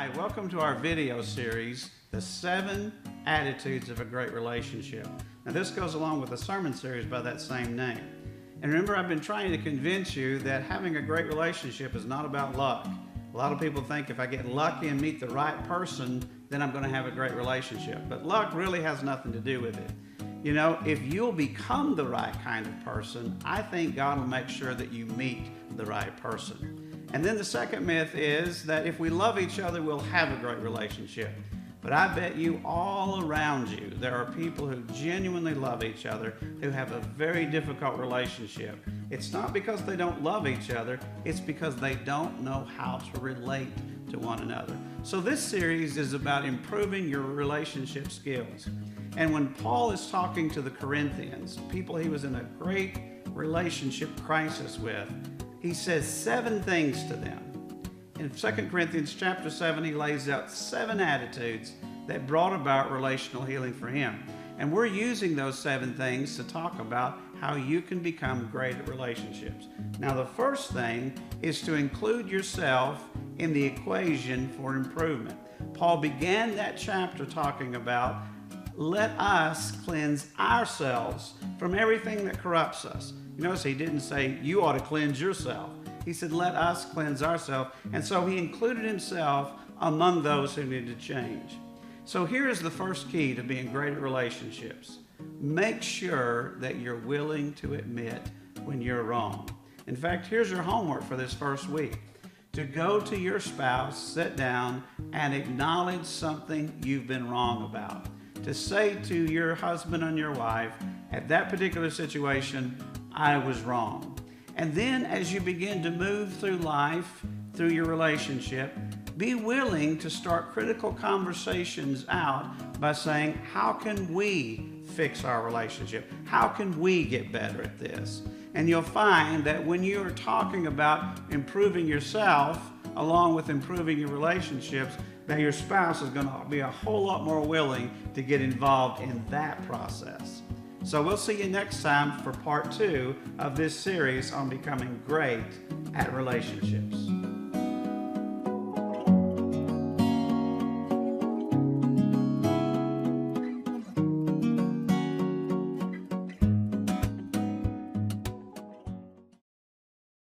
Hi, welcome to our video series, The 7 Attitudes of a Great Relationship. Now this goes along with a sermon series by that same name. And remember, I've been trying to convince you that having a great relationship is not about luck. A lot of people think if I get lucky and meet the right person, then I'm going to have a great relationship. But luck really has nothing to do with it. You know, if you'll become the right kind of person, I think God will make sure that you meet the right person. And then the second myth is that if we love each other, we'll have a great relationship. But I bet you all around you, there are people who genuinely love each other, who have a very difficult relationship. It's not because they don't love each other, it's because they don't know how to relate to one another. So this series is about improving your relationship skills. And when Paul is talking to the Corinthians, people he was in a great relationship crisis with, he says 7 things to them. In 2 Corinthians chapter 7, he lays out 7 attitudes that brought about relational healing for him. And we're using those 7 things to talk about how you can become great at relationships. Now, the first thing is to include yourself in the equation for improvement. Paul began that chapter talking about let us cleanse ourselves from everything that corrupts us. You notice he didn't say you ought to cleanse yourself. He said let us cleanse ourselves. And so he included himself among those who needed to change. So here's the first key to being great at relationships. Make sure that you're willing to admit when you're wrong. In fact, here's your homework for this first week. To go to your spouse, sit down, and acknowledge something you've been wrong about. To say to your husband and your wife, at that particular situation, I was wrong. And then as you begin to move through life, through your relationship, be willing to start critical conversations out by saying, how can we fix our relationship? How can we get better at this? And you'll find that when you are talking about improving yourself, along with improving your relationships, that your spouse is going to be a whole lot more willing to get involved in that process. So we'll see you next time for part 2 of this series on becoming great at relationships.